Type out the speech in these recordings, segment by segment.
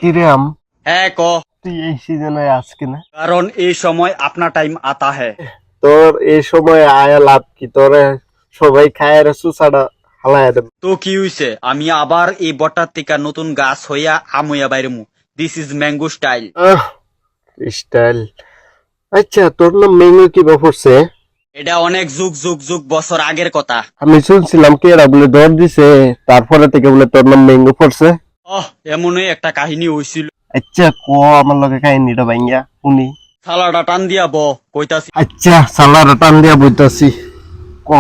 কিরে আম, হ্যাঁ ক। তুই এই সিজনে আজকে না? কারণ এই সময় আপনা টাইম আতা হ্যাঁ। তোর এই সময় আয়া লাভ কি? তোরে সবাই খায় রে সুসাডা হালায় দেবে। তো কি হইছে, আমি আবার এই বটার থেকে নতুন গাছ হইয়া আমইয়া বাইরমু। This is mango style. Ah, style. আচ্ছা, তোর নাম মেঙ্গু কি পড়ছে? এটা অনেক যুগ যুগ যুগ বছর আগের কথা। আমি শুনছিলাম কি এরা বলে দৌড় দিছে, তারপরে থেকে বলে তোর নাম মেঙ্গু পড়ছে। এমনই একটা কাহিনী হইছিল। আচ্ছা ক, আমার লগে কাহিনীটা ভাঙ্গিয়া শুনি। থালাটা টান দিয়া কইতাছি। আচ্ছা, সালার টান দিয়া বইতাছি। ক।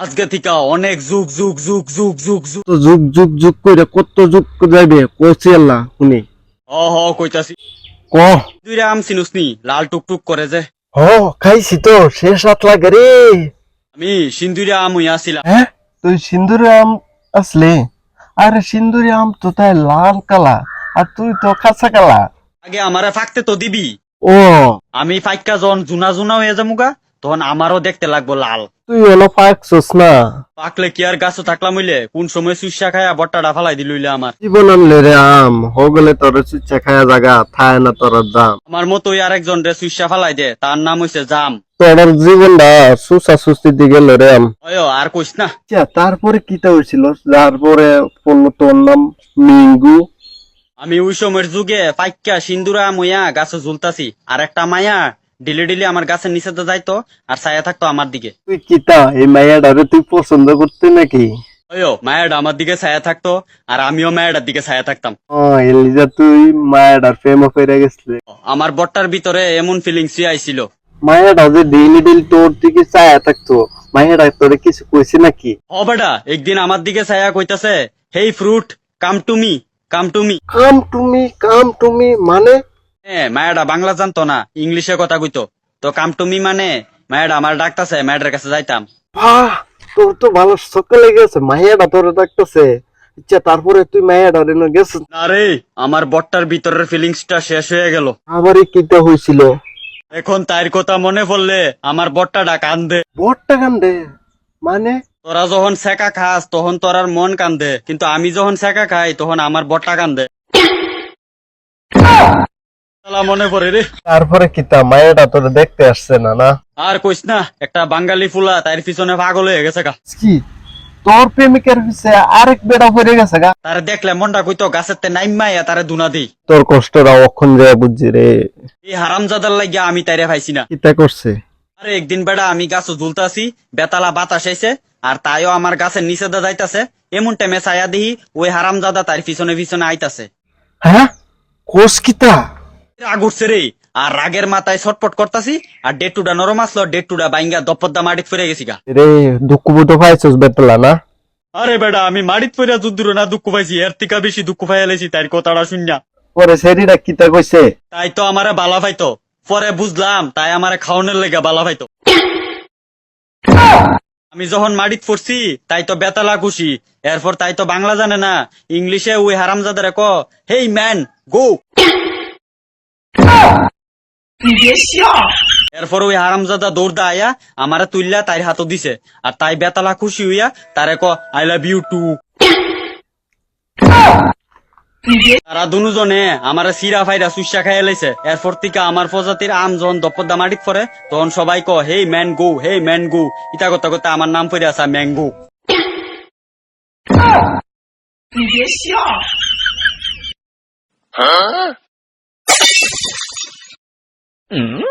আজকে থেকে অনেক যুগ যুগ যুগ যুগ যুগ যুগ। তো যুগ যুগ যুগ কইরা কত যুগ যাইবে কইছি আল্লাহ শুনি। কইতাছি। ক। তুই আম চিনুসনি লাল টুকটুক করে যে? হ, খাইছি তো, শেষ রাত লাগে রে। আমি সিন্দুরে আম হইয়াছিলাম। হ্যাঁ, তুই সিন্দুরে আম আসলে? আরে সিন্দুরে আম তো তাই লাল কালা, আর তুই তো কাঁচা কালা। আগে আমারে ফাঁকতে তো দিবি। ও, আমি ফাইকা যখন জুনা জুনা হয়ে যামুগা, তখন আমারও দেখতে লাগবো লাল। তুই হলো পাকছস না। পাকলে কি আর গাছও থাকলাম হইলে, কোন সময় সুইসা খায়া বট্টাটা ফালাই দিল হইলে আমার। জীবন আনলে রে আম, হগলে তোর চুচ্চা খায়া জাগা থায় না তোর দাম। আমার মতোই আরেকজন রে সুইসা ফালাই দে, তার নাম হইছে জাম। তোর জীবনটা সুসা সুস্তির দিকে গেল রে আম। আর কইস না। আচ্ছা, তারপরে কিটা হয়েছিল? তারপরে পড়লো তোর নাম মিঙ্গু। আমি ওই সময়ের যুগে পাইকা সিন্দুরা মইয়া গাছে ঝুলতাছি, আর একটা মায়া ডিলে ডিলে আমার গাছের নিচেতে যাইতো আর ছায়া থাকতো আমার দিকে। তুই কিতা এই মায়াডারে তুই পছন্দ করতে নাকি? মায়াটা আমার দিকে ছায়া থাকতো, আর আমিও মায়াটার দিকে ছায়া থাকতাম। ও, এলিজা তুই মায়াডার প্রেম করে গেছলে। আমার বট্টার ভিতরে এমন ফিলিংস আইছিল। মায়াডা যে ডেইলি ডেইলি তোর দিকে চায়া থাকতো, মায়াডা তোরে কিছু কইছে নাকি? বেটা একদিন আমার দিকে ছায়া কইতাছে, hey fruit, come to me, come to me. Come to me মানে? মায়াডা বাংলা জানতো না, ইংলিশে কথা কইতো। তো কাম টু মি মানে মায়াডা আমার ডাকতাছে, মায়াডার কাছে যাইতাম। বাহ, তোর তো ভালো সকালে গেছে, মায়াডা তোরে ডাকতেছে। আচ্ছা, তারপরে তুই মায়াডা রেন গেছিস? না রে, আমার বট্টার ভিতরের ফিলিংসটা শেষ হয়ে গেল। আবার কিটা হয়েছিল? এখন তার কথা মনে পড়লে আমার বট্টাটা কান্দে। বড়টা কান্দে মানে? তোরা যখন সেকা খাস তখন তোরার মন কান্দে, কিন্তু আমি যখন সেকা খাই তখন আমার বট্টা কান্দে। মনে পড়ে রে। তারপরে কিতা মায়াডা তোরে দেখতে আসছে না না? আর কইস না, একটা বাঙালি ফুলা তার পিছনে পাগল হয়ে গেছে গা। কি, তোর প্রেমিকের পিছে আরেক বেড়া পড়ে গেছে গা? তারে দেখলে মনটা কইতো গাছের তে নাইমাইয়া তারে দুনা দেই। তোর কষ্টটা অক্ষণ যায় বুঝছি রে। এই হারামজাদার লাগিয়া আমি তাইরে পাইছি না। কিতা করছে? আরে একদিন বেড়া আমি গাছ ঝুলতাছি, বেতালা বাতাস আইছে, আর তাইও আমার গাছের নিচে দা যাইতাছে। এমন টাইমে ছায়া দিহি ওই হারামজাদা তার পিছনে পিছনে আইতাছে। হ্যাঁ, কোষ কিতা? রাগ উঠছে রে, আর রাগের মাথায় ছটপট করতাছি, আর ডেটুডা নরম আসলো, ডেটুডা বাইঙ্গা দপদ্দা মাটিত ফিরে গেছি গা। রে, দুঃখ বুদ্ধ পাইছস বেতলা না? আরে বেড়া আমি মাটিত ফিরে যুদ্ধ না দুঃখ পাইছি, এর থেকে বেশি দুঃখ পাইয়ালেছি তাই কথাটা শুনিয়া। পরে সেরিটা কিতা কইছে? তাই তো আমারে বালা পাইতো, পরে বুঝলাম তাই আমারে খাওয়ানোর লেগে বালা পাইতো। আমি যখন মাটিত পড়ছি তাই তো বেতালা খুশি, এরপর তাই তো বাংলা জানে না, ইংলিশে ওই হারামজাদারে ক, হেই ম্যান গো। এরপর ওই হারামজাদা দৌড়দা আয়া আমারে তুললা তাই হাতও দিছে, আর তাই বেতালা খুশি হইয়া তারে ক, আই লাভ ইউ টু। তারা দুজনে আমারে সিরা ফাইরা সুইসা খাইয়া লাইছে। এরপর থেকে আমার প্রজাতির আম যখন দপদ্দা মাটিত পড়ে তখন সবাই ক, হেই ম্যান গো, হেই ম্যান গো। ইতা করতে করতে আমার নাম পড়ে আসা ম্যাঙ্গো। 你别笑。嗯。